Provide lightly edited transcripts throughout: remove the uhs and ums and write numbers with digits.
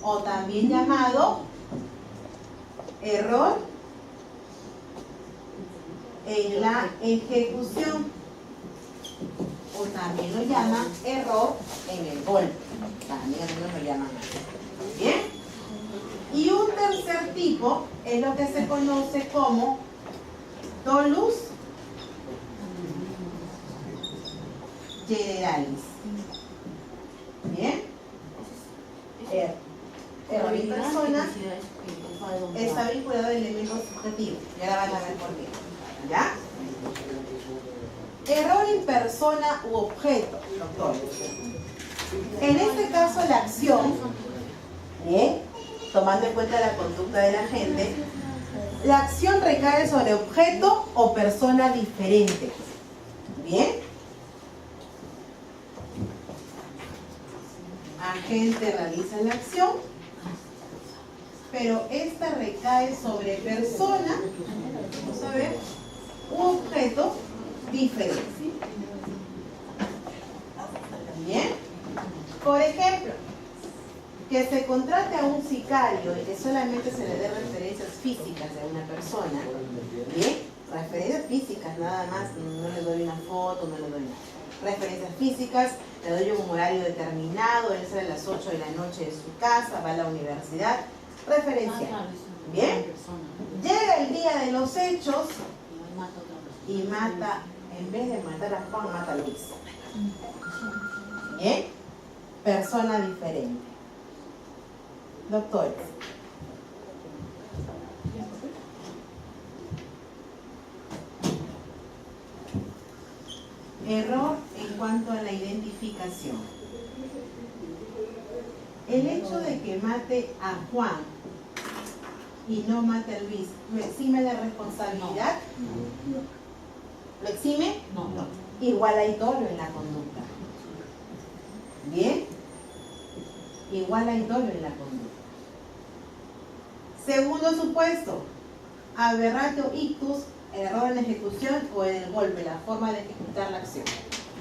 o también llamado error en la ejecución, o también lo llaman error en el golpe, también algunos lo llaman así. ¿Bien? Y un tercer tipo es lo que se conoce como dolus generalis. ¿Bien? Error en persona está vinculado al elemento subjetivo. Y ahora van a ver por qué. ¿Ya? Error en persona u objeto, doctor. En este caso la acción, bien, tomando en cuenta la conducta de la gente, la acción recae sobre objeto o persona diferente. ¿Bien? Agente realiza la acción, pero esta recae sobre persona, vamos a ver, u objeto diferente. ¿Bien? Por ejemplo, que se contrate a un sicario y que solamente se le dé referencias físicas de una persona. ¿Bien? Referencias físicas nada más, no le doy una foto, no le doy nada. Referencias físicas, le doy un horario determinado, él sale a las 8 de la noche de su casa, va a la universidad. Referencia. ¿Bien? Llega el día de los hechos y mata, en vez de matar a Juan, mata a Luis. ¿Bien? Persona diferente. Doctores. Error en cuanto a la identificación. El hecho de que mate a Juan y no mate a Luis, ¿lo exime de responsabilidad? ¿Lo exime? No. Igual hay dolo en la conducta. ¿Bien? Igual hay dolo en la conducta. Segundo supuesto, aberratio ictus, error en la ejecución o en el golpe, la forma de ejecutar la acción.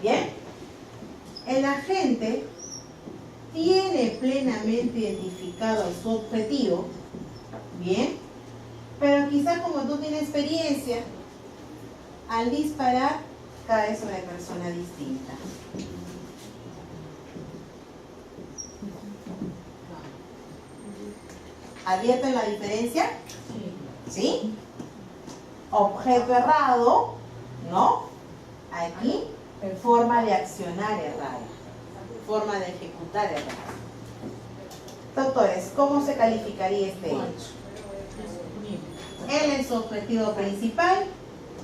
¿Bien? El agente tiene plenamente identificado su objetivo, ¿bien? Pero quizá como tú tienes experiencia, al disparar cae sobre persona distinta. ¿Advierten la diferencia? ¿Sí? Objeto errado, ¿no? Aquí, forma de accionar errada, forma de ejecutar errada. Doctores, ¿cómo se calificaría este hecho? Él es su objetivo principal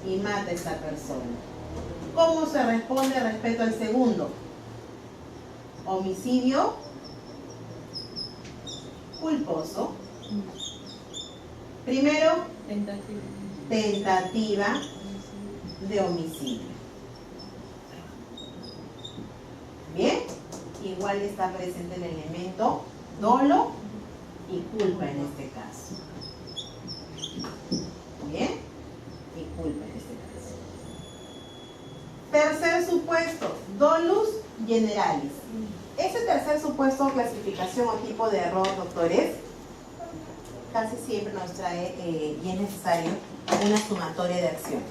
y mata a esta persona. ¿Cómo se responde respecto al segundo? Homicidio culposo. Primero, tentativa de homicidio. Bien, igual está presente el elemento dolo y culpa en este caso. Bien, y culpa en este caso. Tercer supuesto, dolus generalis. Ese tercer supuesto, clasificación o tipo de error, doctores, casi siempre nos trae, y es necesario, una sumatoria de acciones.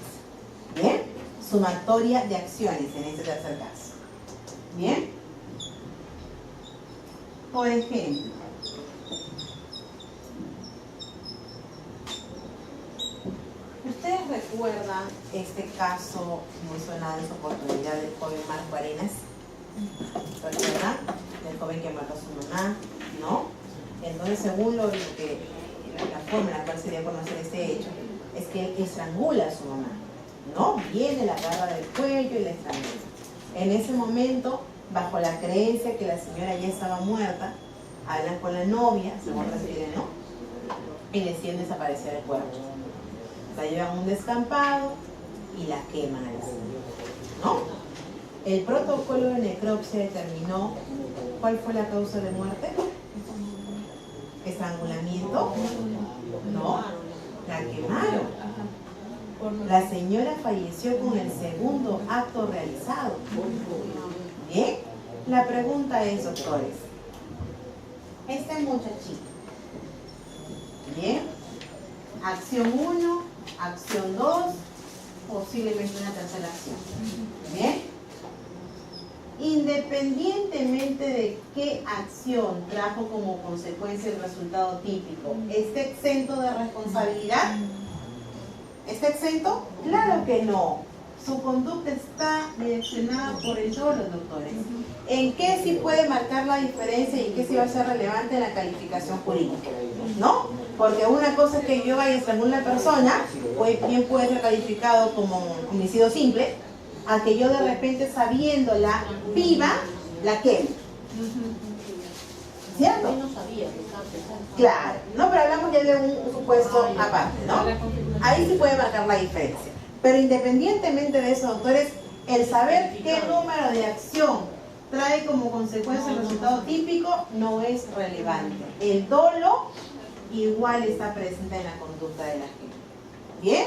¿Bien? Sumatoria de acciones en este tercer caso. ¿Bien? Por ejemplo, ¿ustedes recuerdan este caso muy sonado en su oportunidad del joven Marco Arenas? ¿Recuerdan? Del joven que mató a su mamá, ¿no? Entonces, según la forma en la cual se dio a conocer este hecho, es que él estrangula a su mamá, ¿no? Viene, la agarra del cuello y la estrangula. En ese momento, bajo la creencia que la señora ya estaba muerta, hablan con la novia, según refiere, ¿no? Y deciden desaparecer el cuerpo. La llevan a un descampado y la queman a la señora, ¿no? El protocolo de necropsia determinó cuál fue la causa de muerte. ¿Estrangulamiento? No, la quemaron. La señora falleció con el segundo acto realizado. ¿Bien? La pregunta es, doctores, este muchachito. Bien. Acción 1, acción 2, posiblemente una tercera acción. Bien. Independientemente de qué acción trajo como consecuencia el resultado típico, ¿está exento de responsabilidad? ¿Está exento? Claro que no. Su conducta está direccionada por el dolo, doctores. ¿En qué sí puede marcar la diferencia y en qué sí va a ser relevante en la calificación jurídica? ¿No? Porque una cosa es que yo vaya a estrangular a una persona, pues bien puede ser calificado como homicidio simple, a que yo de repente sabiéndola viva, la queme. ¿Cierto? Yo no sabía que estaba pensando. Claro, no, pero hablamos ya de un supuesto aparte, ¿no? Ahí sí puede marcar la diferencia. Pero independientemente de eso, doctores, el saber qué número de acción trae como consecuencia el resultado típico no es relevante. El dolo igual está presente en la conducta de la gente. ¿Bien?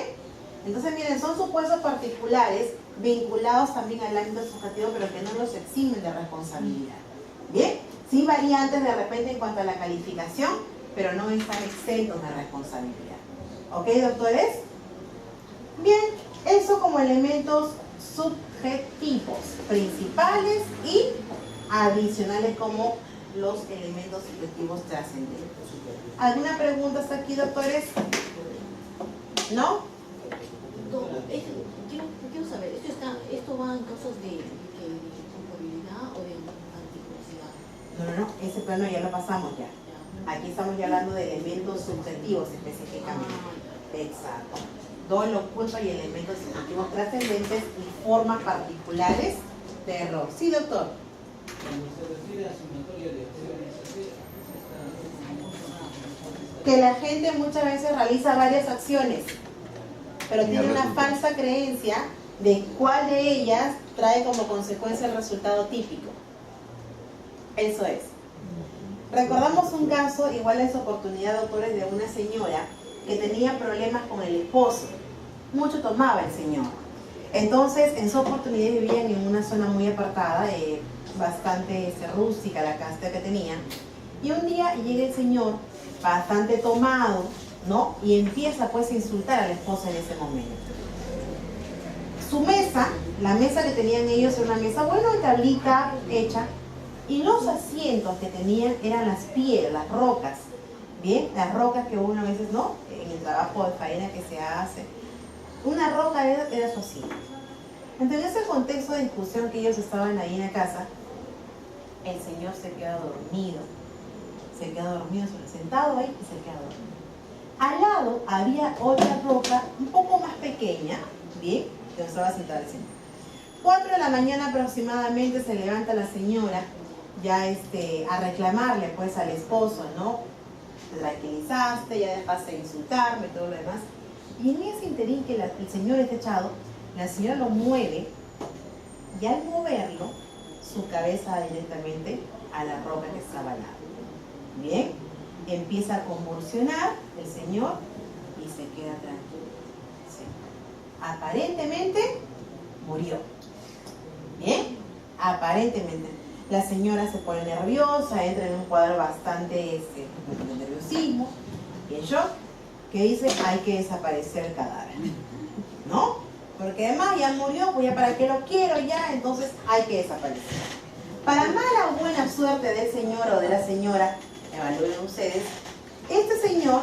Entonces, miren, son supuestos particulares vinculados también al ámbito subjetivo, pero que no los eximen de responsabilidad. ¿Bien? Sí variantes de repente en cuanto a la calificación, pero no están exentos de responsabilidad. ¿Ok, doctores? Bien, eso como elementos subjetivos, principales y adicionales como los elementos subjetivos trascendentes. ¿Alguna pregunta hasta aquí, doctores? ¿No? Quiero saber, ¿esto va en casos de culpabilidad o de anticulpabilidad? No, ese plano ya lo pasamos ya. Aquí estamos ya hablando de elementos subjetivos específicamente. Exacto. Dolo, culpa y elementos subjetivos trascendentes y formas particulares de error. Sí, doctor. Cuando se refiere a sumatoria de acciones, Que la gente muchas veces realiza varias acciones, pero tiene una falsa creencia de cuál de ellas trae como consecuencia el resultado típico. Eso es. Recordamos un caso, igual en su oportunidad, doctores, de una señora que tenía problemas con el esposo. Mucho tomaba el señor. Entonces, en su oportunidad vivían en una zona muy apartada, bastante rústica la casa que tenían. Y un día llega el señor bastante tomado, ¿no? Y empieza pues a insultar a la esposa en ese momento. Su mesa, la mesa que tenían ellos era una mesa, bueno, de tablita hecha, y los asientos que tenían eran las piedras, las rocas, ¿bien? Las rocas que uno a veces, ¿no? En el trabajo de faena que se hace. Una roca era su asiento. Entonces, en ese contexto de discusión que ellos estaban ahí en la casa, el señor se queda dormido. Se queda dormido, sentado ahí y se queda dormido. Al lado había otra roca un poco más pequeña, ¿bien? Que estaba sentada el señor. 4 de la mañana aproximadamente se levanta la señora ya a reclamarle pues al esposo, ¿no? Te tranquilizaste, ya dejaste de insultarme, todo lo demás. Y en ese interín que el señor está echado, la señora lo mueve y al moverlo, su cabeza va directamente a la roca que estaba al lado. Bien, empieza a convulsionar el señor y se queda tranquilo. Sí. Aparentemente murió. Bien, aparentemente. La señora se pone nerviosa, entra en un cuadro bastante de nerviosismo y en shock, que dice hay que desaparecer el cadáver, ¿no? Porque además ya murió, pues ya para qué lo quiero ya, entonces hay que desaparecer. Para mala o buena suerte del señor o de la señora, evalúen ustedes, este señor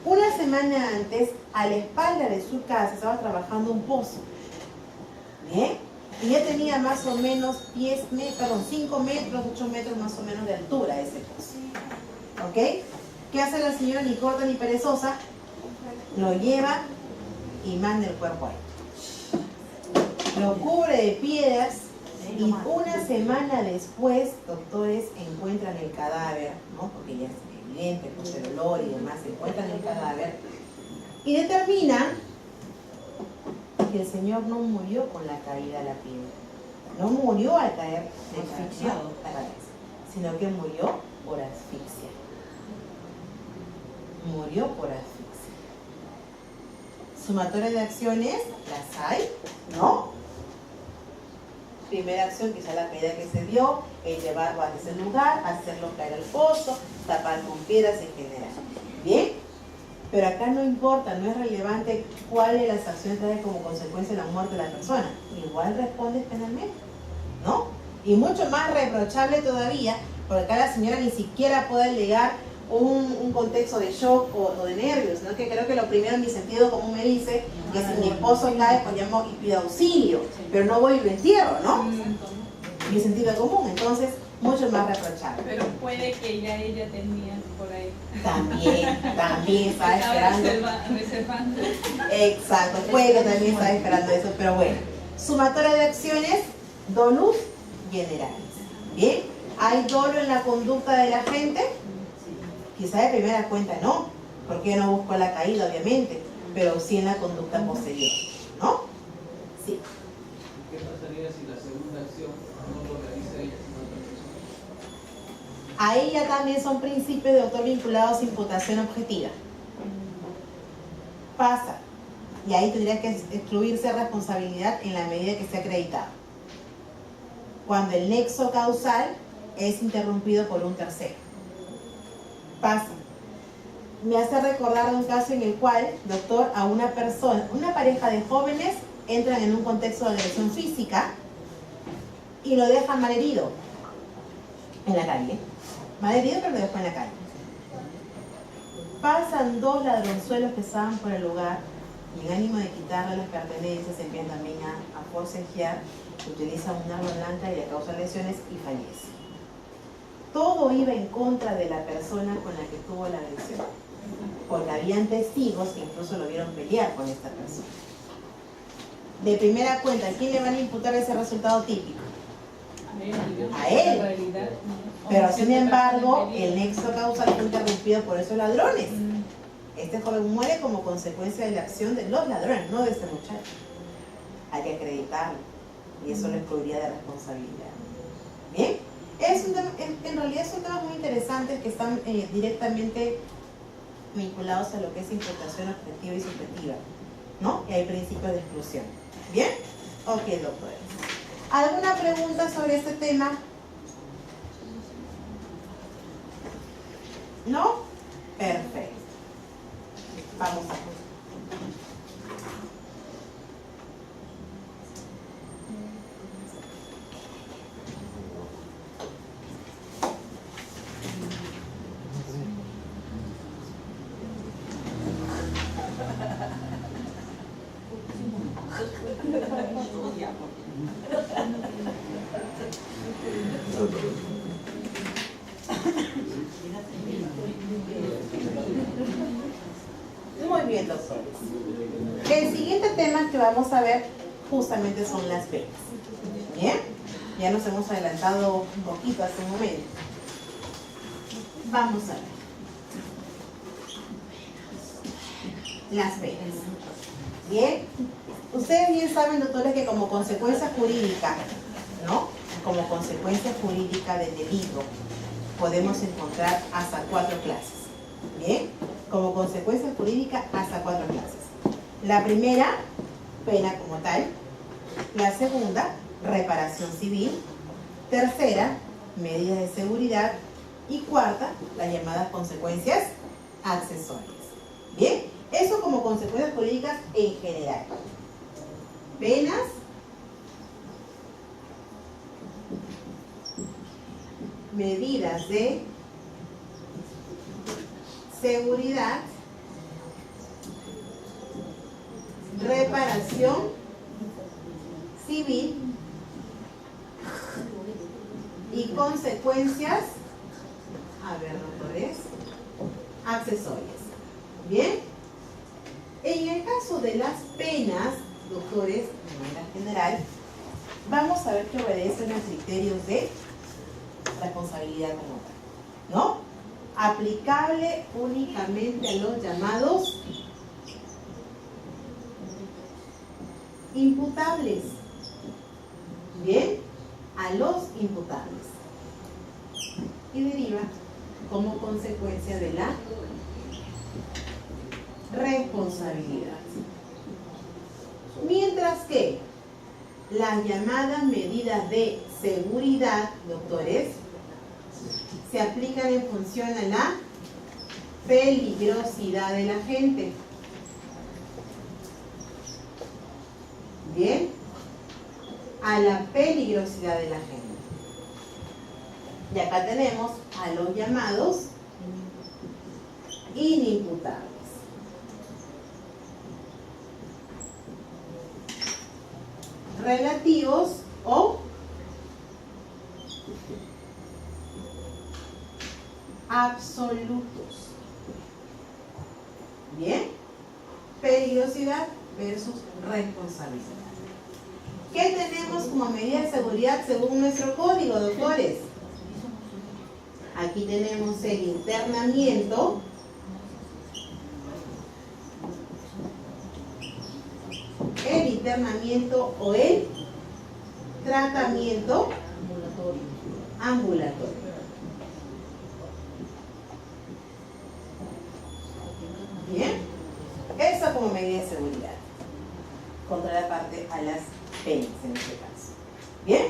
una semana antes a la espalda de su casa estaba trabajando un pozo, ¿bien? Y ya tenía más o menos 5 metros, 8 metros más o menos de altura ese pozo. ¿Ok? ¿Qué hace la señora ni corta ni perezosa? Lo lleva y manda el cuerpo ahí. Lo cubre de piedras y una semana después, doctores, encuentran el cadáver, ¿no? Porque ya es evidente, por el olor y demás, encuentran el cadáver y determinan que el señor no murió con la caída de la piedra, no murió al caer de asfixiado a la cabeza, sino que murió por asfixia. Murió por asfixia. Sumatoria de acciones, las hay, ¿no? Primera acción, quizá la caída que se dio, llevarlo a ese lugar, hacerlo caer al pozo, tapar con piedras en general. ¿Bien? Pero acá no importa, no es relevante cuáles de las acciones trae como consecuencia la muerte de la persona. Igual respondes penalmente, ¿no? Y mucho más reprochable todavía, porque acá la señora ni siquiera puede alegar un contexto de shock o de nervios, ¿no? Que creo que lo primero en mi sentido común me dice que si mi esposo cae, pues llamo y pido auxilio, pero no voy y lo entierro, ¿no? Mi sentido común, entonces mucho más reprochable. Pero puede que ya ella tenía por ahí. También estaba esperando. Reservando. Exacto, puede que también estaba esperando eso, pero bueno. Sumatoria de acciones, dolus generales. Bien, ¿hay dolo en la conducta de la gente? Quizá de primera cuenta no, porque no buscó la caída, obviamente, pero sí en la conducta posterior, ¿no? Sí. ¿Qué pasaría si la segunda acción no lo realiza ella, sino otra persona? Ahí ya también son principios de autor vinculados a imputación objetiva. Pasa. Y ahí tendría que excluirse responsabilidad en la medida que esté acreditado. Cuando el nexo causal es interrumpido por un tercero. Pasa. Me hace recordar de un caso en el cual, doctor, a una persona, una pareja de jóvenes entran en un contexto de agresión física y lo dejan malherido en la calle. Malherido, pero lo dejó en la calle. Pasan 2 ladronzuelos que estaban por el lugar y en ánimo de quitarle las pertenencias empiezan también a forcejear, utilizan un arma blanca y le causan lesiones y fallece. Todo iba en contra de la persona con la que tuvo la agresión, porque habían testigos que incluso lo vieron pelear con esta persona. De primera cuenta, ¿a quién le van a imputar ese resultado típico? A él. En realidad, Pero sin embargo, el nexo causal fue interrumpido por esos ladrones. Este joven muere como consecuencia de la acción de los ladrones, no de este muchacho. Hay que acreditarlo y eso lo excluiría de responsabilidad. ¿Bien? Es un tema, en realidad son temas muy interesantes que están directamente vinculados a lo que es imputación objetiva y subjetiva, ¿no? Y hay principios de exclusión. ¿Bien? Ok, doctores. ¿Alguna pregunta sobre este tema? ¿No? Perfecto. Vamos a ver. Muy bien, doctores. El siguiente tema que vamos a ver justamente son las penas. ¿Bien? Ya nos hemos adelantado un poquito hace un momento. Vamos a ver. Las penas. ¿Bien? Ustedes bien saben, doctores, que como consecuencia jurídica, ¿no? Como consecuencia jurídica del delito, podemos encontrar hasta 4 clases. ¿Bien? Como consecuencia jurídica, hasta 4 clases. La primera, pena como tal. La segunda, reparación civil. Tercera, medidas de seguridad. Y cuarta, las llamadas consecuencias accesorias. ¿Bien? Eso como consecuencias jurídicas en general. Penas, medidas de seguridad, reparación civil y consecuencias, a ver, doctores, accesorias. ¿Bien? En el caso de las penas, doctores, de manera general, vamos a ver que obedecen a criterios de responsabilidad como tal, ¿no? Aplicable únicamente a los llamados imputables. Bien, a los imputables. Y deriva como consecuencia de la responsabilidad. Mientras que las llamadas medidas de seguridad doctores, se aplican en función a la peligrosidad de la gente. Bien, a la peligrosidad de la gente. Y acá tenemos a los llamados inimputables. Relativos o absolutos. Bien, peligrosidad versus responsabilidad. ¿Qué tenemos como medida de seguridad según nuestro código, doctores? Aquí tenemos el internamiento, o el tratamiento ambulatorio. Bien, eso como medida de seguridad, contraparte a las penas en este caso. Bien,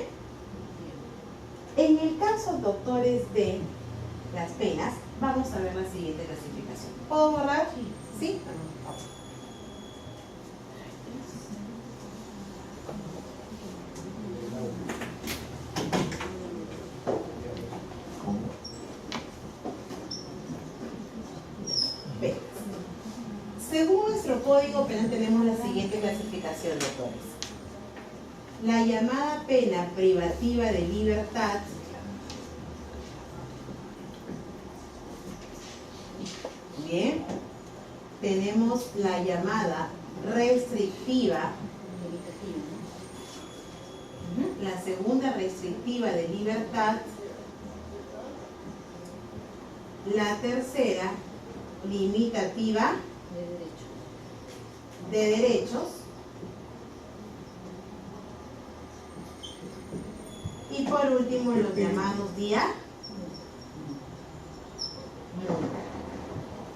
en el caso, doctores, de las penas, vamos a ver la siguiente clasificación. ¿Puedo borrar? ¿Sí? Bien. Según nuestro código penal tenemos la siguiente clasificación, doctores. La llamada pena privativa de libertad bien, tenemos la llamada restrictiva, la segunda restrictiva de libertad, la tercera limitativa de derechos y por último los llamados día.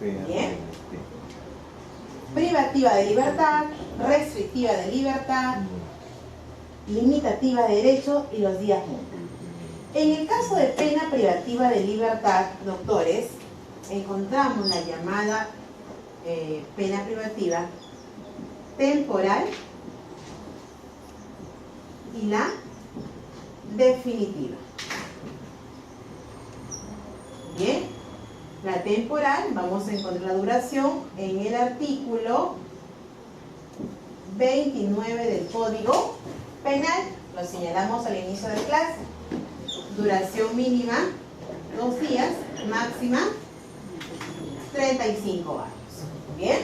Bien. Privativa de libertad, restrictiva de libertad, limitativa de derecho y los días multa. En el caso de pena privativa de libertad, doctores, encontramos la llamada pena privativa temporal y la definitiva. Bien. La temporal, vamos a encontrar la duración en el artículo 29 del Código Penal. Lo señalamos al inicio de clase. Duración mínima, 2 días, máxima, 35 años. Bien.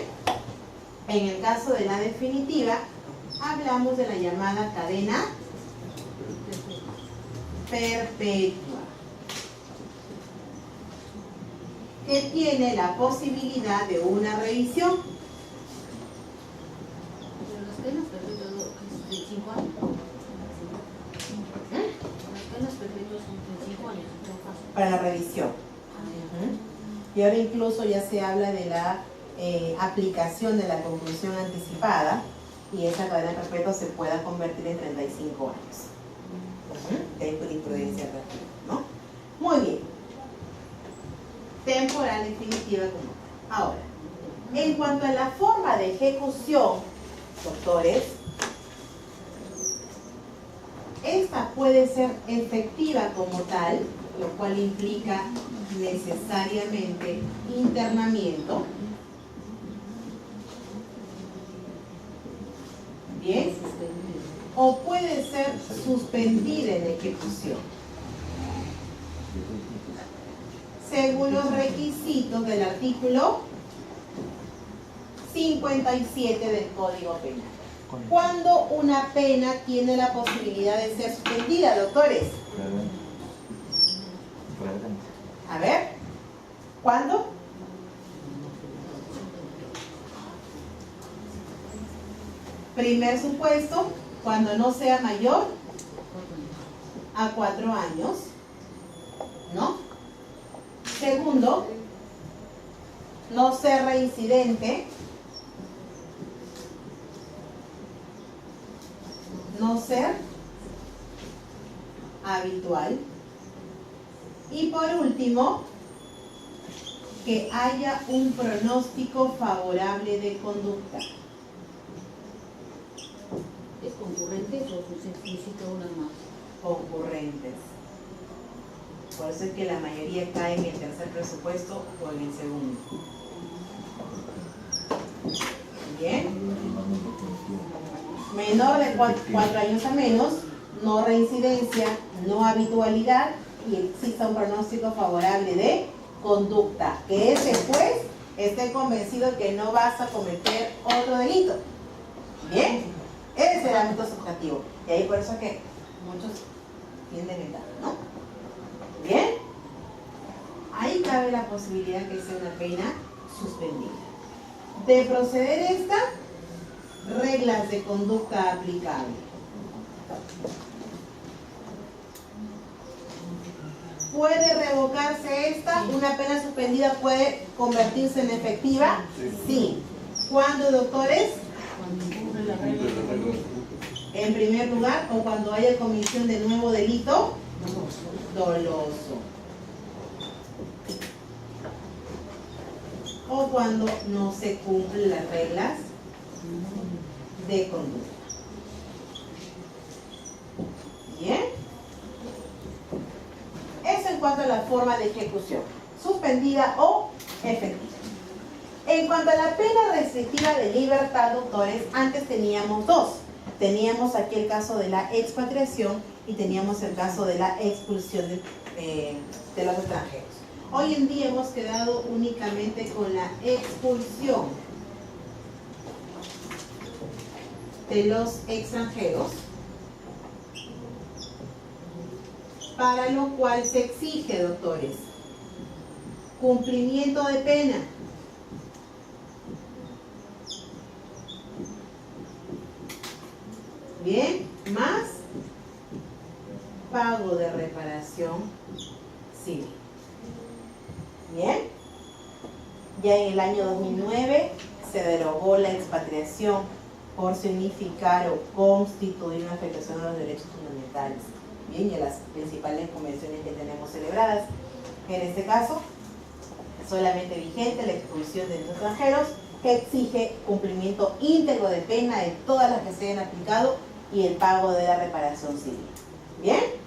En el caso de la definitiva, hablamos de la llamada cadena perpetua, que tiene la posibilidad de una revisión. Pero las penas perpetuas es de 5 años. Las penas perpetuas son de 5 años en todo caso. Para la revisión. Y ahora incluso ya se habla de la aplicación de la conclusión anticipada y esa cadena perpetua se pueda convertir en 35 años. Hay jurisprudencia relativa, ¿no? Muy bien. Temporal definitiva como tal. Ahora, en cuanto a la forma de ejecución, doctores, esta puede ser efectiva como tal, lo cual implica necesariamente internamiento. Bien. O puede ser suspendida en ejecución, según los requisitos del artículo 57 del Código Penal. ¿Cuándo una pena tiene la posibilidad de ser suspendida, doctores? A ver, ¿cuándo? Primer supuesto, cuando no sea mayor a 4 años, ¿no? Segundo, no ser reincidente, no ser habitual Y por último, que haya un pronóstico favorable de conducta. ¿Es concurrentes o se necesita una más? Concurrentes. Por eso es que la mayoría cae en el tercer presupuesto o en el segundo. Bien. Menor de 4 años a menos, no reincidencia, no habitualidad y exista un pronóstico favorable de conducta. Que ese juez esté convencido que no vas a cometer otro delito. Bien. Ese es el ámbito subjetivo. Y ahí por eso es que muchos tienden a entrar, ¿no? Bien. Ahí cabe la posibilidad que sea una pena suspendida. De proceder esta, reglas de conducta aplicable. ¿Puede revocarse esta? ¿Una pena suspendida puede convertirse en efectiva? Sí. ¿Cuándo, doctores? Cuando incurre la regla de conducta. En primer lugar, o cuando haya comisión de nuevo delito doloso. O cuando no se cumplen las reglas de conducta. Bien. Eso en cuanto a la forma de ejecución, suspendida o efectiva. En cuanto a la pena restrictiva de libertad, doctores, antes teníamos dos. Teníamos aquí el caso de la expatriación y teníamos el caso de la expulsión de los extranjeros. Hoy en día hemos quedado únicamente con la expulsión de los extranjeros, para lo cual se exige, doctores, cumplimiento de pena. Bien, más pago de reparación civil. Bien, ya en el año 2009 se derogó la expatriación por significar o constituir una afectación a los derechos fundamentales. Bien, y a las principales convenciones que tenemos celebradas. En este caso, solamente vigente la expulsión de los extranjeros, que exige cumplimiento íntegro de pena de todas las que se hayan aplicado y el pago de la reparación civil. Bien.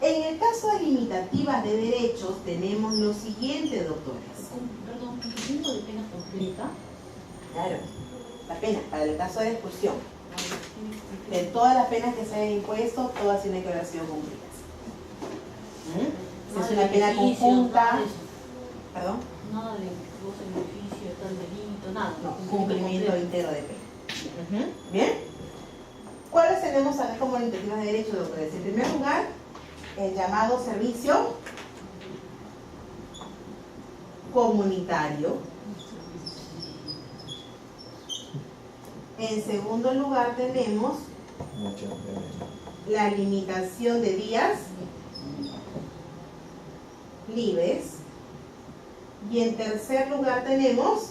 En el caso de limitativas de derechos tenemos lo siguiente, doctores. Perdón, cumplimiento de pena completa. Claro, la pena para el caso de expulsión. De todas las penas que se hayan impuesto, todas tienen que haber sido cumplidas. Si es una pena conjunta, perdón, Nada de goce de beneficio, tal delito, nada. no, cumplimiento íntegro de pena. Bien. ¿Cuáles tenemos a ver como limitativas de derechos, doctores? En primer lugar, el llamado servicio comunitario. En segundo lugar tenemos la limitación de días libres. Y en tercer lugar tenemos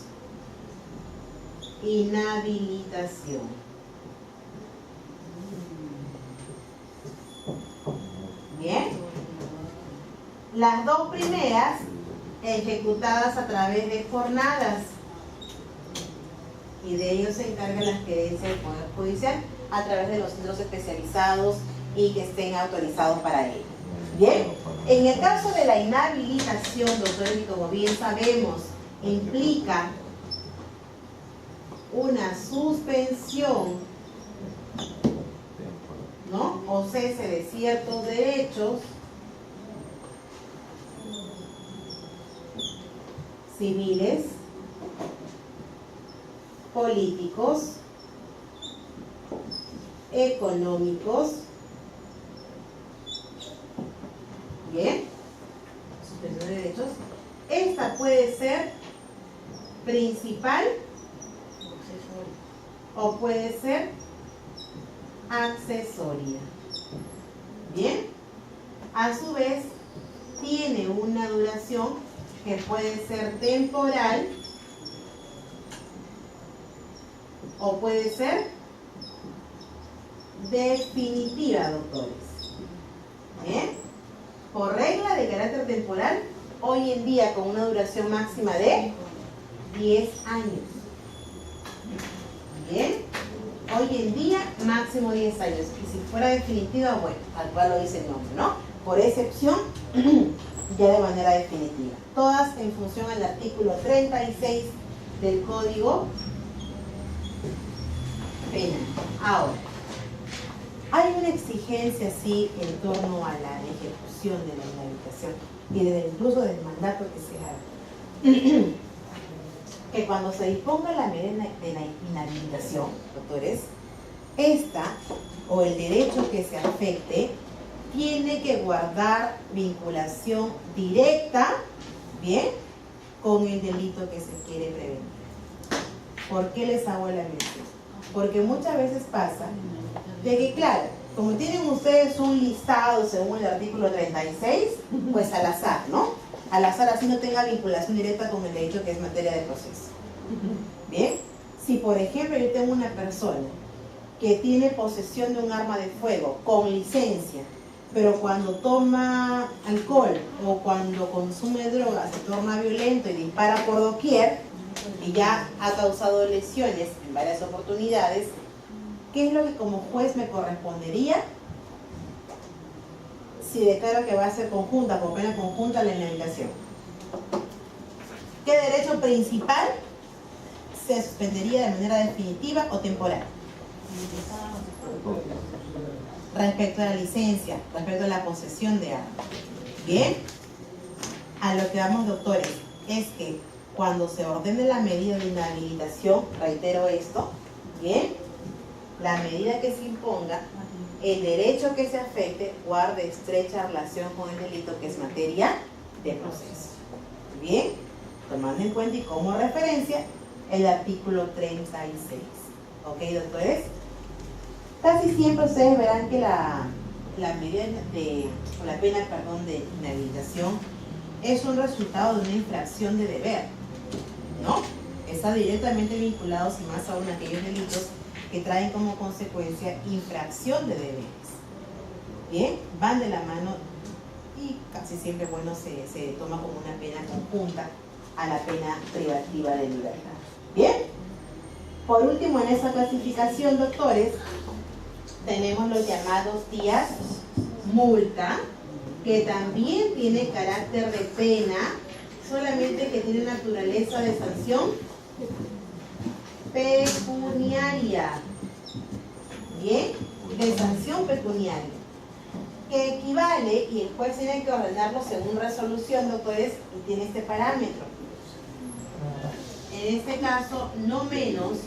inhabilitación. Bien. Las dos primeras ejecutadas a través de jornadas. Y de ello se encargan las querencias del Poder Judicial a través de los centros especializados y que estén autorizados para ello. Bien, en el caso de la inhabilitación, doctores, y como bien sabemos, implica una suspensión, ¿no? O cese de ciertos derechos civiles, políticos, económicos. Bien, suspensión de derechos. Esta puede ser principal o puede ser accesoria. Bien, a su vez tiene una duración que puede ser temporal o puede ser definitiva, doctores. Bien. por regla de carácter temporal, hoy en día con una duración máxima de 10 años. Bien, hoy en día máximo 10 años. Y si fuera definitiva, bueno, tal cual lo dice el nombre, ¿no? Por excepción, ya de manera definitiva. Todas en función al artículo 36 del Código Penal. Ahora, hay una exigencia así en torno a la ejecución de la inhabilitación y incluso del mandato que se haga. Que cuando se disponga la medida de la inhabilitación, doctores, esta o el derecho que se afecte tiene que guardar vinculación directa, ¿bien?, con el delito que se quiere prevenir. ¿Por qué les hago la mención? Porque muchas veces pasa de que, claro, como tienen ustedes un listado según el artículo 36, pues al azar, ¿no? Al azar, así no tenga vinculación directa con el derecho que es materia de proceso. Bien, si por ejemplo yo tengo una persona que tiene posesión de un arma de fuego con licencia, pero cuando toma alcohol o cuando consume drogas se torna violento y dispara por doquier y ya ha causado lesiones en varias oportunidades, ¿qué es lo que como juez me correspondería? Si declaro que va a ser conjunta, por pena conjunta, la inhabilitación. ¿Qué derecho principal se suspendería de manera definitiva o temporal? Respecto a la licencia, respecto a la posesión de armas. Bien, a lo que vamos, doctores, es que cuando se ordene la medida de inhabilitación, reitero esto, bien, la medida que se imponga, el derecho que se afecte guarde estrecha relación con el delito que es materia de proceso. Bien, tomando en cuenta y como referencia el artículo 36. ¿Ok, doctores? Casi siempre ustedes verán que la medida o la pena, de inhabilitación es un resultado de una infracción de deber, ¿no? Está directamente vinculado, si más aún, a aquellos delitos que traen como consecuencia infracción de deberes. Bien, van de la mano y casi siempre, bueno, se toma como una pena conjunta a la pena privativa de libertad. Bien, por último, en esa clasificación, doctores, tenemos los llamados días multa, que también tiene carácter de pena, solamente que tiene naturaleza de sanción pecuniaria. Bien, de sanción pecuniaria, que equivale, y el juez tiene que ordenarlo según resolución, doctores, y tiene este parámetro. En este caso, no menos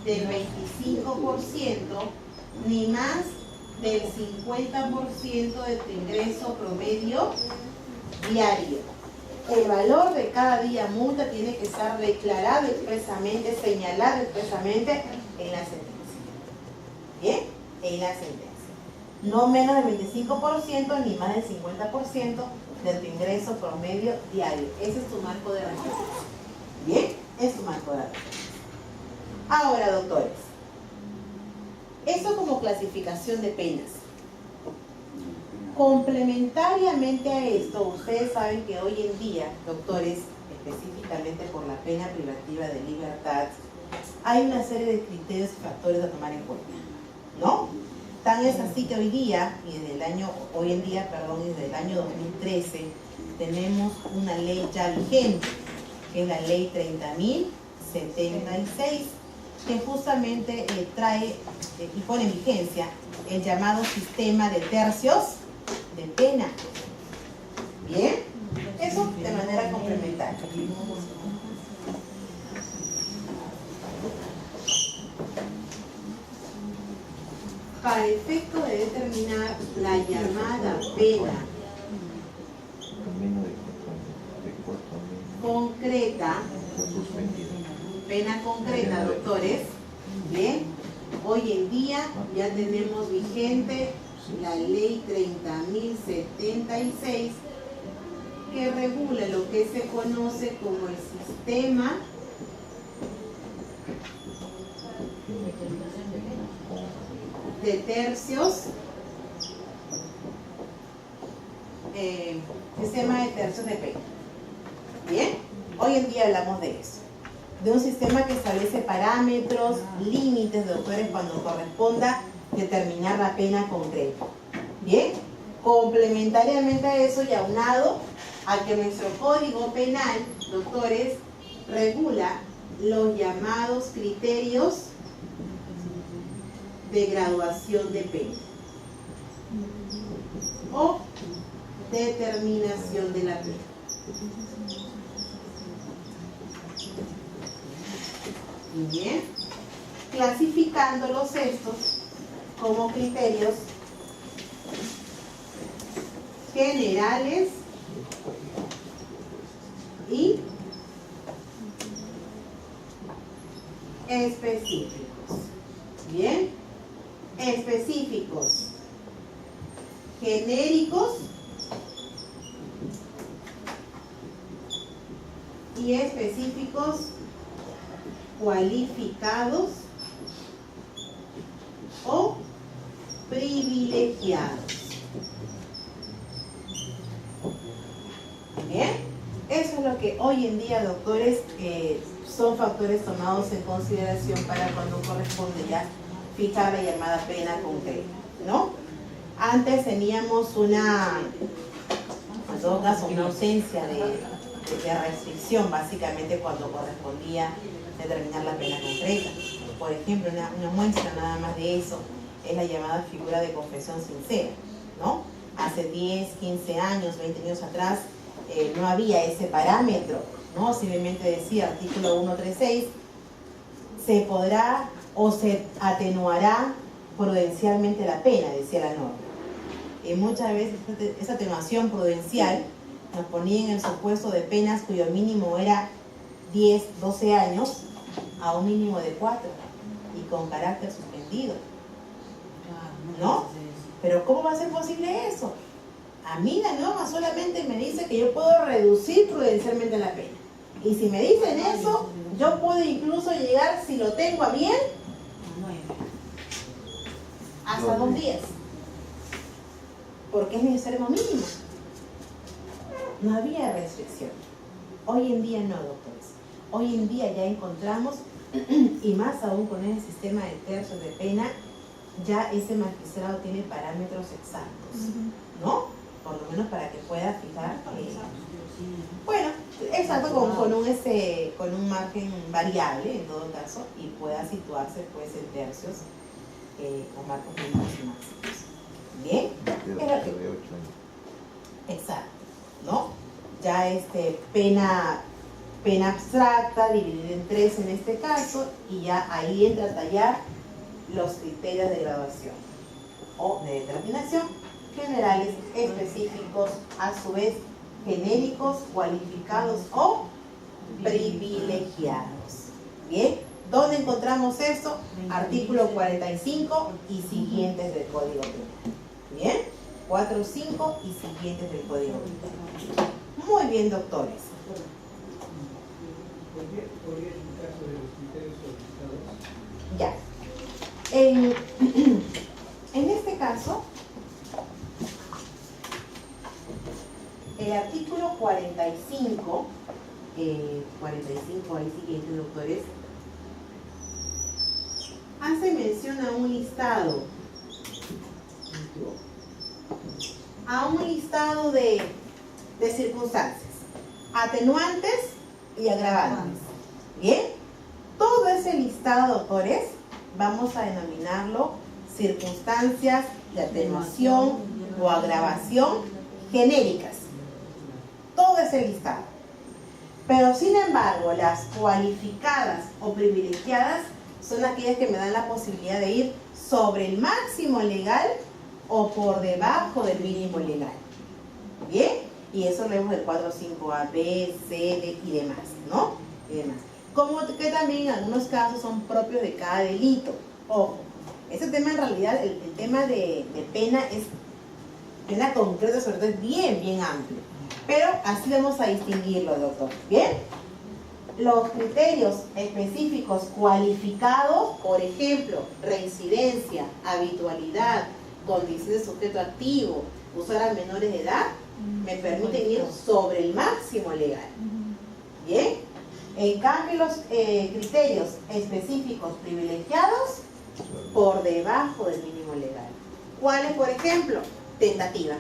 del 25% ni más del 50% de tu ingreso promedio diario. El valor de cada día multa tiene que estar declarado expresamente, señalado expresamente en la sentencia. ¿Bien? En la sentencia. No menos del 25% ni más del 50% de tu ingreso promedio diario. Ese es tu marco de referencia. ¿Bien? Es tu marco de referencia. Ahora, doctores, eso como clasificación de penas. Complementariamente a esto, ustedes saben que hoy en día, doctores, específicamente por la pena privativa de libertad, hay una serie de criterios y factores a tomar en cuenta, ¿no? Tan es así que hoy en día, desde el año 2013, tenemos una ley ya vigente, que es la ley 30.076, que justamente trae y pone en vigencia el llamado sistema de tercios de pena. Bien, eso de manera complementaria. Para efecto de determinar la llamada pena concreta, doctores, bien, hoy en día ya tenemos vigente la ley 30.076, que regula lo que se conoce como el sistema de tercios sistema de tercios de pena. Bien, hoy en día hablamos de eso. De un sistema que establece parámetros, límites, doctores, cuando corresponda determinar la pena concreta. Bien, complementariamente a eso y aunado a que nuestro Código Penal, doctores, regula los llamados criterios de graduación de pena o determinación de la pena. Bien, clasificándolos estos como criterios generales y específicos. Bien, específicos, genéricos y específicos cualificados o privilegiados. Bien, eso es lo que hoy en día, doctores, son factores tomados en consideración para cuando corresponde ya fijar la llamada pena concreta, ¿no? Antes teníamos en todo caso, una ausencia de restricción, básicamente cuando correspondía determinar la pena concreta. Por ejemplo, una muestra nada más de eso es la llamada figura de confesión sincera, ¿no? Hace 10, 15 años, 20 años atrás, no había ese parámetro, ¿no? Simplemente decía, artículo 136, se podrá o se atenuará prudencialmente la pena, decía la norma. Y muchas veces esa atenuación prudencial nos ponía en el supuesto de penas cuyo mínimo era 10, 12 años a un mínimo de 4 y con carácter suspendido, ¿no? Pero ¿cómo va a ser posible eso? A mí la norma solamente me dice que yo puedo reducir prudencialmente la pena. Y si me dicen eso, yo puedo incluso llegar, si lo tengo a bien, hasta 2 días. Porque es mi extremo mínimo. No había restricción. Hoy en día no, doctores. Hoy en día ya encontramos, y más aún con el sistema de tercios de pena, ya ese magistrado tiene parámetros exactos, ¿no? Por lo menos para que pueda fijar, bueno, exacto, con un margen variable en todo caso, y pueda situarse pues en tercios con marcos mínimos y máximos. Bien, exacto, ¿no? Ya pena abstracta dividida en 3 en este caso, y ya ahí entra a tallar los criterios de graduación o de determinación, generales, específicos, a su vez genéricos, cualificados o privilegiados. Bien, ¿dónde encontramos esto? Artículo 45 y siguientes del Código Penal. Bien, 4, 5 y siguientes del Código Penal. Muy bien, doctores. ¿Podría en el caso de los criterios solicitados? Ya. En este caso, el artículo 45, ahí siguiente, doctores, hace mención a un listado de circunstancias, atenuantes y agravantes. Bien, todo ese listado, doctores, vamos a denominarlo circunstancias de atenuación o agravación genéricas. Todo ese listado. Pero sin embargo, las cualificadas o privilegiadas son aquellas que me dan la posibilidad de ir sobre el máximo legal o por debajo del mínimo legal. Bien, y eso lo vemos del cuadro 5A, B, C, D y demás, ¿no? Y demás. Como que también en algunos casos son propios de cada delito. Ojo, ese tema en realidad, el tema de pena es pena concreta, sobre todo es bien amplio. Pero así vamos a distinguirlo, doctor. ¿Bien? Los criterios específicos cualificados, por ejemplo, reincidencia, habitualidad, condición de sujeto activo, usar a menores de edad, Me permiten ir sobre el máximo legal. Bien. En cambio, los criterios específicos privilegiados por debajo del mínimo legal. ¿Cuáles, por ejemplo? Tentativa.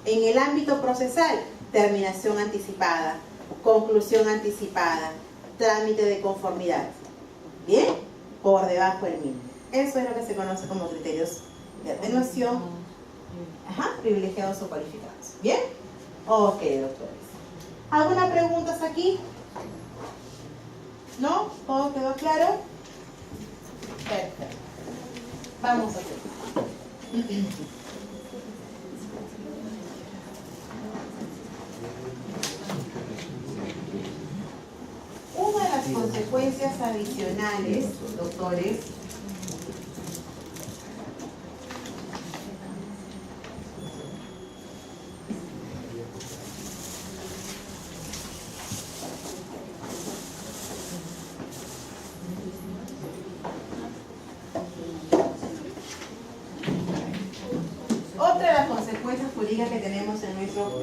En el ámbito procesal, terminación anticipada, conclusión anticipada, trámite de conformidad. ¿Bien? Por debajo del mínimo. Eso es lo que se conoce como criterios de atenuación, privilegiados o cualificados. ¿Bien? Ok, doctores. ¿Alguna preguntas aquí? ¿No? ¿Todo quedó claro? Perfecto. Vamos a hacer. Una de las consecuencias adicionales, doctores, jurídica que tenemos en nuestro,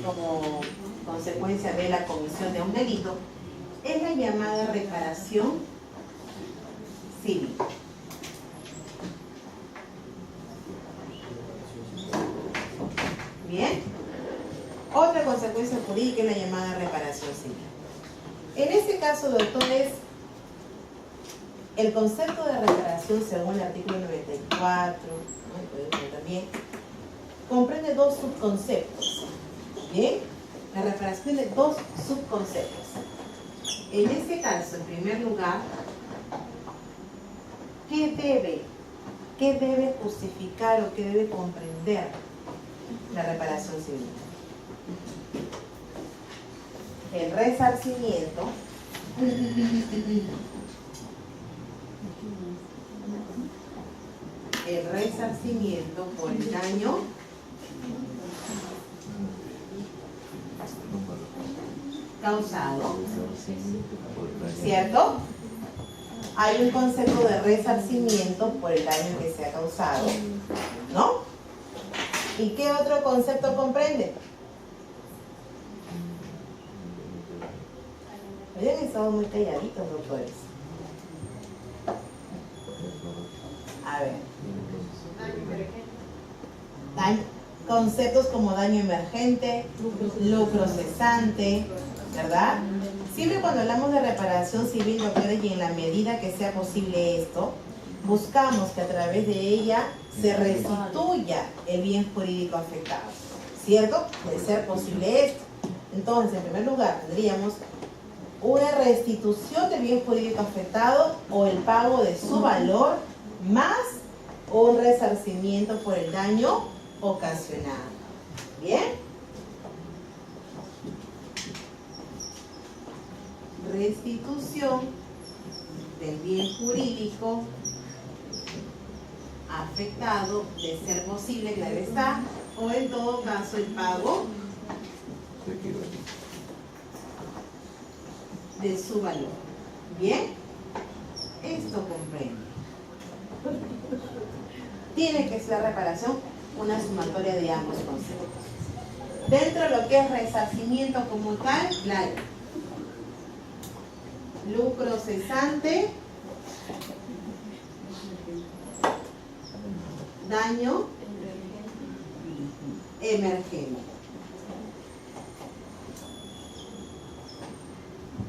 como consecuencia de la comisión de un delito, es la llamada reparación civil. Bien. Otra consecuencia jurídica es la llamada reparación civil. En este caso, doctores, el concepto de reparación, según el artículo 94, también, comprende dos subconceptos. ¿Bien? La reparación de dos subconceptos. En este caso, en primer lugar, ¿qué debe justificar o qué debe comprender la reparación civil? El resarcimiento por el daño causado, ¿cierto? Hay un concepto de resarcimiento por el daño que se ha causado, ¿no? ¿Y qué otro concepto comprende? Habían estado muy calladitos, doctores. A ver. Conceptos como daño emergente, lucro cesante, ¿verdad? Siempre cuando hablamos de reparación civil, doctores, y en la medida que sea posible esto, buscamos que a través de ella se restituya el bien jurídico afectado, ¿cierto? De ser posible esto. Entonces, en primer lugar, tendríamos una restitución del bien jurídico afectado o el pago de su valor más un resarcimiento por el daño ocasionado. ¿Bien? Restitución del bien jurídico afectado, de ser posible, claro está, o en todo caso el pago de su valor. ¿Bien? Esto comprende. Tiene que ser reparación una sumatoria de ambos conceptos. Dentro de lo que es resarcimiento como tal, claro, lucro cesante, daño emergente.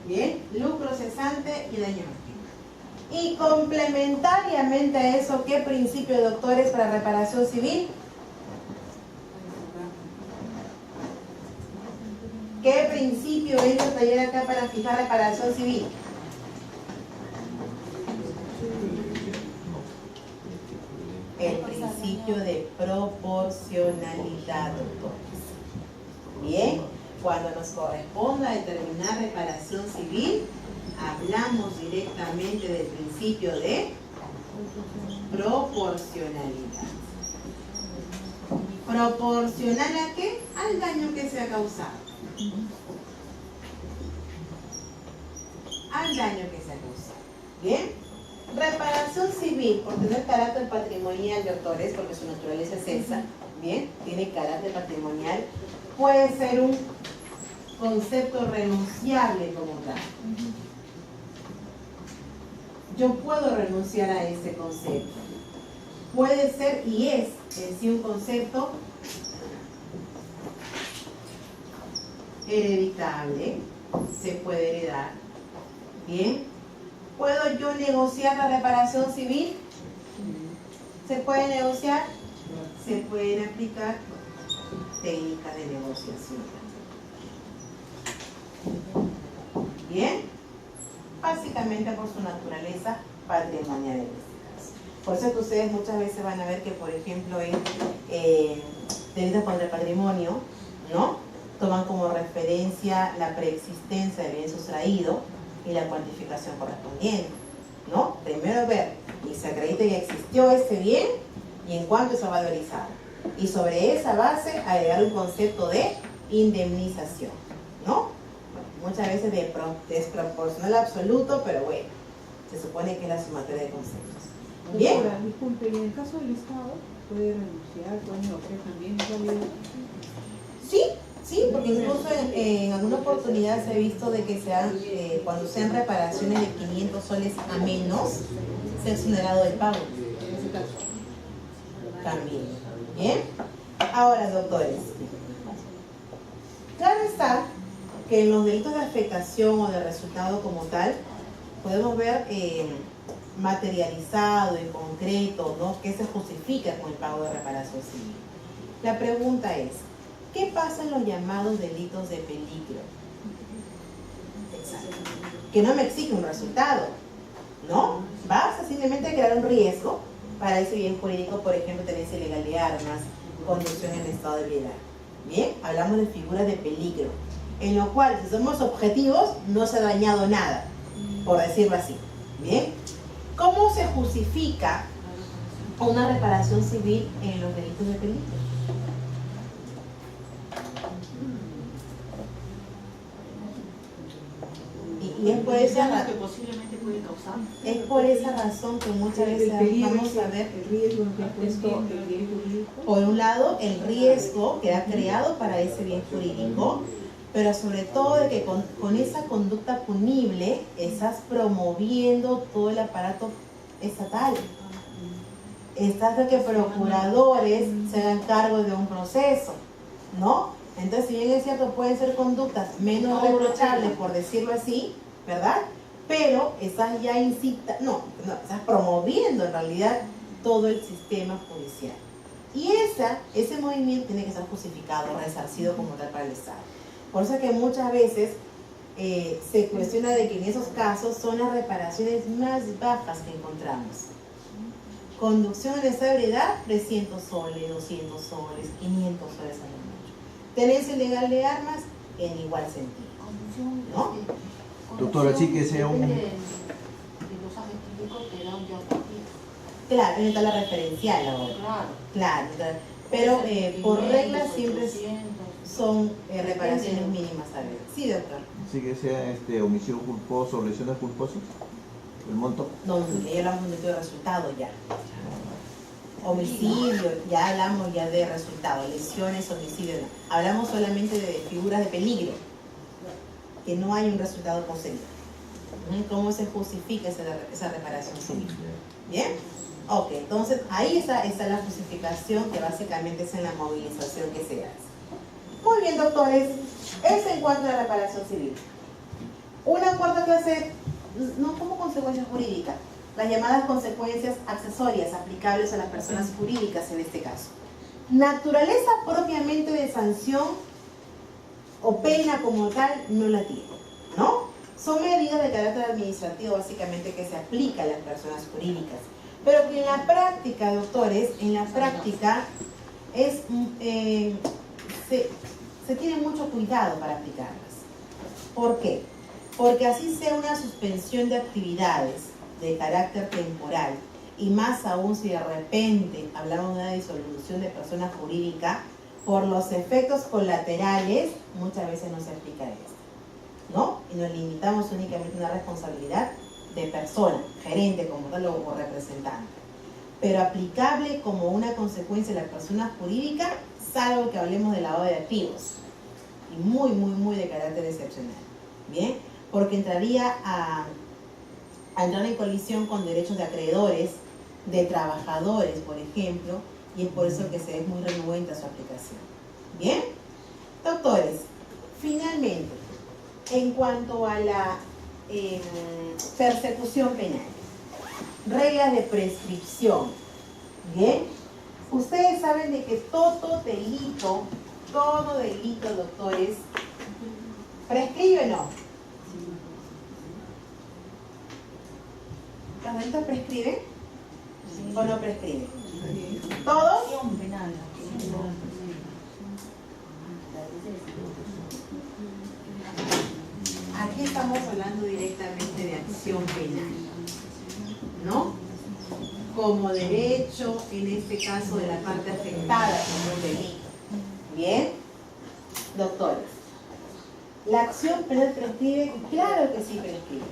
Bien, lucro cesante y daño emergente. Y complementariamente a eso, ¿qué principio, doctores, para reparación civil? ¿Qué principio entra a taller acá para fijar reparación civil? El principio de proporcionalidad, doctores. Bien, cuando nos corresponda determinar reparación civil, hablamos directamente del principio de proporcionalidad. ¿Proporcional a qué? Al daño que se ha causado. Al daño que se ha causado. Bien. Reparación civil, por tener carácter patrimonial, doctores, porque su naturaleza es esa, bien, tiene carácter patrimonial, puede ser un concepto renunciable como tal. Yo puedo renunciar a ese concepto. Puede ser y es en sí un concepto hereditable, se puede heredar. Bien. ¿Puedo yo negociar la reparación civil? ¿Se puede negociar? Se pueden aplicar técnicas de negociación. Bien. Básicamente por su naturaleza patrimonial en este caso. Por eso es que ustedes muchas veces van a ver que, por ejemplo, en delitos contra el patrimonio, ¿no?, toman como referencia la preexistencia del bien sustraído y la cuantificación correspondiente, ¿no? Primero ver y se acredite que existió ese bien y en cuánto se ha valorizado. Y sobre esa base agregar un concepto de indemnización, ¿no? Muchas veces desproporcional absoluto, pero bueno, se supone que es la sumatoria de conceptos. Bien. Doctora, disculpe, ¿y en el caso del Estado puede renunciar, puede negociar también? Sí, porque incluso en alguna oportunidad se ha visto de que cuando sean reparaciones de 500 soles a menos, se ha exonerado del pago. También. Bien. Ahora, doctores, claro está que en los delitos de afectación o de resultado como tal, podemos ver materializado, en concreto, ¿no?, qué se justifica con el pago de reparación civil. La pregunta es, ¿qué pasa en los llamados delitos de peligro? Exacto. Que no me exige un resultado, ¿no? Vas a simplemente crear un riesgo para ese bien jurídico, por ejemplo, tenencia ilegal de armas, conducción en estado de ebriedad. Bien, hablamos de figuras de peligro, en lo cual, si somos objetivos, no se ha dañado nada, por decirlo así. Bien, ¿cómo se justifica una reparación civil en los delitos de peligro? Y es por esa que posiblemente puede causar. Es por esa razón que muchas veces vamos a ver, el riesgo que ha puesto el bien jurídico. por un lado, el riesgo que ha creado para ese bien jurídico, pero sobre todo de que con esa conducta punible estás promoviendo todo el aparato estatal. Estás de que procuradores se hagan cargo de un proceso, ¿no? Entonces, si bien es cierto, pueden ser conductas menos reprochables, por decirlo así, ¿verdad? Pero estás ya estás promoviendo en realidad todo el sistema judicial. Y ese movimiento tiene que ser justificado, resarcido como tal para el Estado. Por eso es que muchas veces se cuestiona de que en esos casos son las reparaciones más bajas que encontramos. Conducción en estado de ebriedad, 300 soles, 200 soles, 500 soles a lo mucho. Tenencia ilegal de armas, en igual sentido, ¿no? Doctora, sí que sea un... De los agentes te dan ya partida. Claro, está la referencial ahora. Claro, pero por regla siempre son reparaciones mínimas a ver. Sí, doctor. Sí que sea omisión culposa o lesiones culposas, el monto. No, ya hablamos de resultado ya. Homicidio, ya hablamos ya de resultado, lesiones, homicidio, no. Hablamos solamente de figuras de peligro, que no hay un resultado posterior. ¿Cómo se justifica esa reparación civil? ¿Bien? Ok, entonces ahí está la justificación, que básicamente es en la movilización que se hace. Muy bien, doctores, eso en cuanto a la reparación civil. Una cuarta clase, no como consecuencia jurídica, las llamadas consecuencias accesorias aplicables a las personas jurídicas en este caso. Naturaleza propiamente de sanción o pena como tal no la tiene, ¿no? Son medidas de carácter administrativo básicamente que se aplican a las personas jurídicas, pero que en la práctica, doctores, en la práctica se tiene mucho cuidado para aplicarlas. ¿Por qué? Porque así sea una suspensión de actividades de carácter temporal, y más aún si de repente hablamos de una disolución de persona jurídica, por los efectos colaterales muchas veces no se aplica esto, ¿no? Y nos limitamos únicamente a una responsabilidad de persona, gerente como tal o representante. pero aplicable como una consecuencia de la persona jurídica, salvo que hablemos de lavado de activos. Y muy de carácter excepcional. ¿Bien? Porque entraría a entrar en colisión con derechos de acreedores, de trabajadores, por ejemplo, y es por eso que se es muy renuente a su aplicación. ¿Bien? Doctores, finalmente, en cuanto a la persecución penal, reglas de prescripción. ¿Bien? Ustedes saben de que todo delito, doctores, ¿prescribe o no? ¿Los delitos prescriben o no prescriben? ¿Todos? Aquí estamos hablando directamente de acción penal, ¿no? Como derecho, en este caso, de la parte afectada por un delito. ¿Bien? Doctores, ¿la acción penal prescribe? Claro que sí prescribe.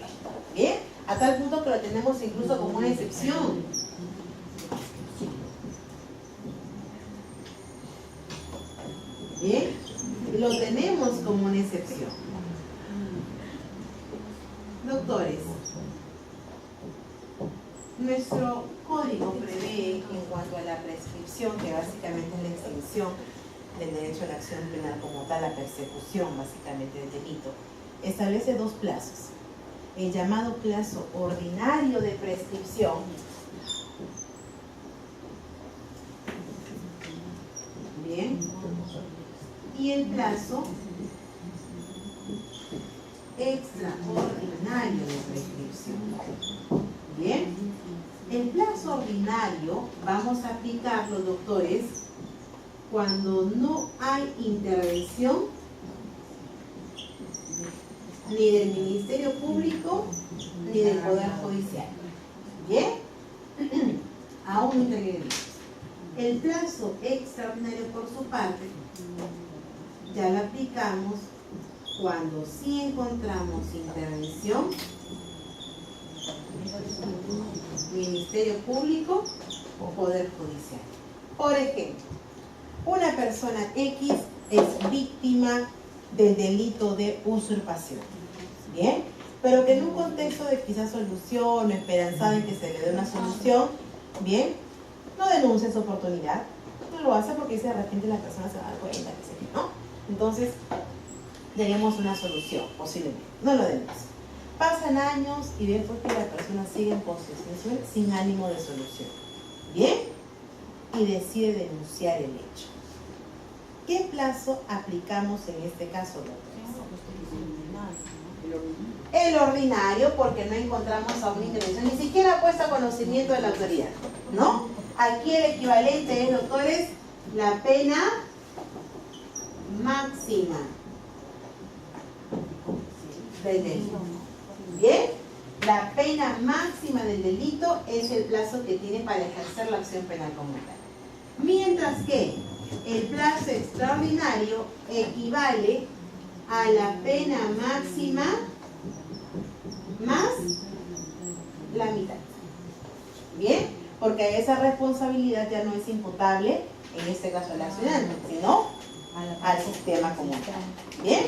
¿Bien? A tal punto que lo tenemos incluso como una excepción. ¿Bien? Lo tenemos como una excepción. Doctores, nuestro código prevé, en cuanto a la prescripción, que básicamente es la extinción del derecho a la acción penal como tal, la persecución básicamente del delito, establece dos plazos. El llamado plazo ordinario de prescripción, bien, y el plazo extraordinario de prescripción. Bien, el plazo ordinario vamos a aplicarlo, doctores, cuando no hay intervención ni del Ministerio Público ni del Poder Judicial. ¿Bien? Aún no intervenimos. El plazo extraordinario, por su parte, ya lo aplicamos cuando sí encontramos intervención, Ministerio Público o Poder Judicial. Por ejemplo, una persona X es víctima del delito de usurpación. ¿Bien? Pero que en un contexto de quizás solución o esperanzada en que se le dé una solución, ¿bien? No denuncia su oportunidad, no lo hace porque dice de repente la persona se va a dar cuenta, que sé yo, ¿no? Entonces, tenemos una solución, posiblemente, no lo denuncia. Pasan años y después que la persona sigue en posesión sin ánimo de solución. ¿Bien? Y decide denunciar el hecho. ¿Qué plazo aplicamos en este caso, doctor? El ordinario, porque no encontramos a una intervención, ni siquiera puesta a conocimiento de la autoridad, ¿no? Aquí el equivalente es, doctores, la pena máxima del delito. ¿Bien? La pena máxima del delito es el plazo que tiene para ejercer la acción penal como tal. Mientras que el plazo extraordinario equivale a la pena máxima más la mitad. ¿Bien? Porque esa responsabilidad ya no es imputable, en este caso al accionante, sino al sistema como tal. ¿Bien?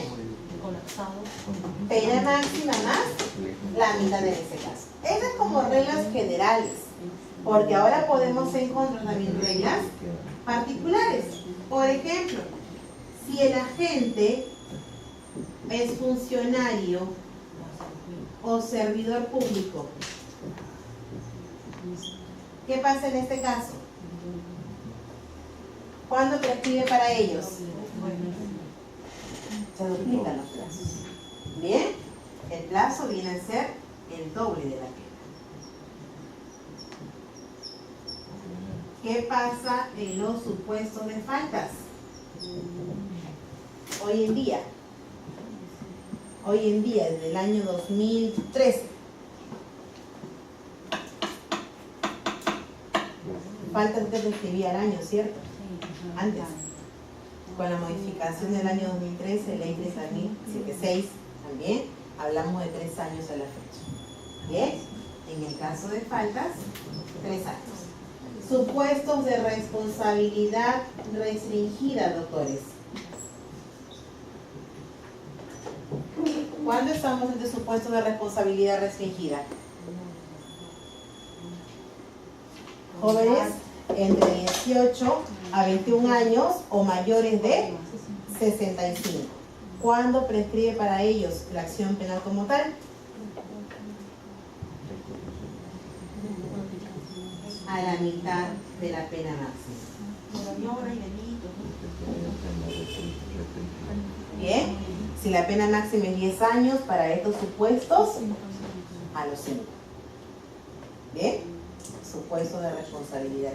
Pena máxima más la mitad en ese caso. Esas como reglas generales, porque ahora podemos encontrar también reglas particulares. Por ejemplo, si el agente es funcionario o servidor público, ¿qué pasa en este caso? ¿Cuándo prescribe para ellos? Se duplican los plazos. ¿Bien? El plazo viene a ser el doble de la pena. ¿Qué pasa en los supuestos de faltas? Hoy en día, desde el año 2013, faltas que prescribía al año, ¿cierto? Antes. Con la modificación del año 2013, ley 30.076, también hablamos de 3 años a la fecha. ¿Bien? En el caso de faltas, 3 años. Supuestos de responsabilidad restringida, doctores. ¿Cuándo estamos ante supuestos de responsabilidad restringida? Jóvenes entre 18 a 21 años o mayores de 65. ¿Cuándo prescribe para ellos la acción penal como tal? A la mitad de la pena máxima. Bien, si la pena máxima es 10 años para estos supuestos, a los 5. Bien, supuesto de responsabilidad.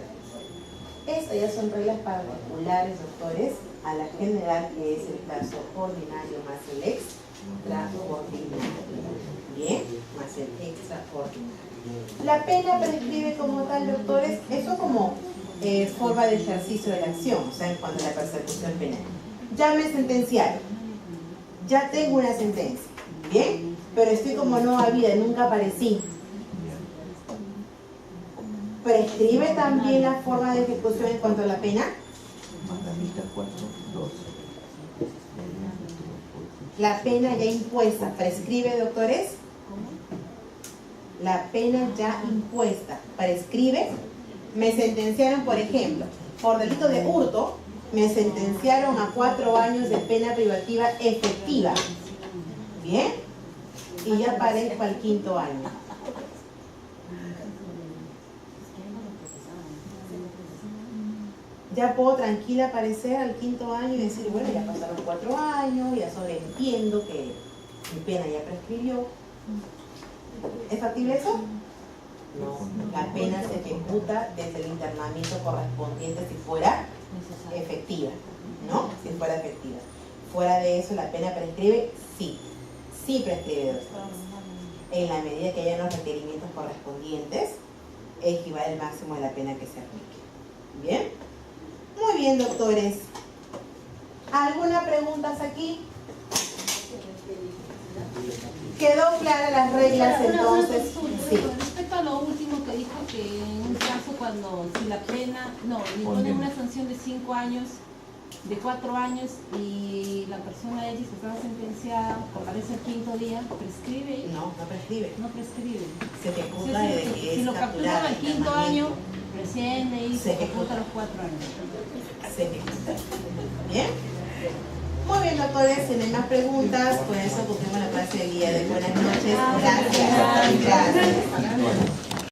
Estas ya son reglas particulares, doctores, a la general, que es el caso ordinario más el extraordinario. Bien, más el extraordinario. La pena prescribe como tal, doctores, eso como forma de ejercicio de la acción, o sea, en cuanto a la persecución penal. Ya me sentenciaron, ya tengo una sentencia, ¿bien? Pero estoy como nueva vida, nunca aparecí. ¿Prescribe también la forma de ejecución en cuanto a la pena? La pena ya impuesta, ¿prescribe, doctores? La pena ya impuesta, ¿prescribe? Me sentenciaron, por ejemplo, por delito de hurto, me sentenciaron a 4 años de pena privativa efectiva. ¿Bien? Y ya aparezco al 5º año. Ya puedo tranquila aparecer al 5º año y decir, bueno, ya pasaron 4 años, ya sobreentiendo que mi pena ya prescribió. ¿Es factible eso? No. La pena se ejecuta desde el internamiento correspondiente si fuera efectiva, ¿no? Si fuera efectiva. Fuera de eso, ¿la pena prescribe? Sí. Sí prescribe, doctores. En la medida que haya los requerimientos correspondientes, equivale al máximo de la pena que se aplique. ¿Bien? Muy bien, doctores. ¿Alguna pregunta aquí? ¿Quedó clara las reglas entonces? Sí. Respecto a lo último que dijo, que en un caso cuando si la pena, no, le ponen una sanción de 5 años, de 4 años y la persona X que estaba sentenciada aparece el 5º día, ¿prescribe? No, no prescribe. No prescribe. Se ejecuta desde que Si es lo capturan capturado al el 5º internamiento. año, recién de ahí Se se ejecuta. ejecuta a los 4 años. Se ejecuta. ¿Bien? Muy bien, doctores, si no hay más preguntas, con eso concluimos la clase del día de hoy. Buenas noches. Gracias. Gracias.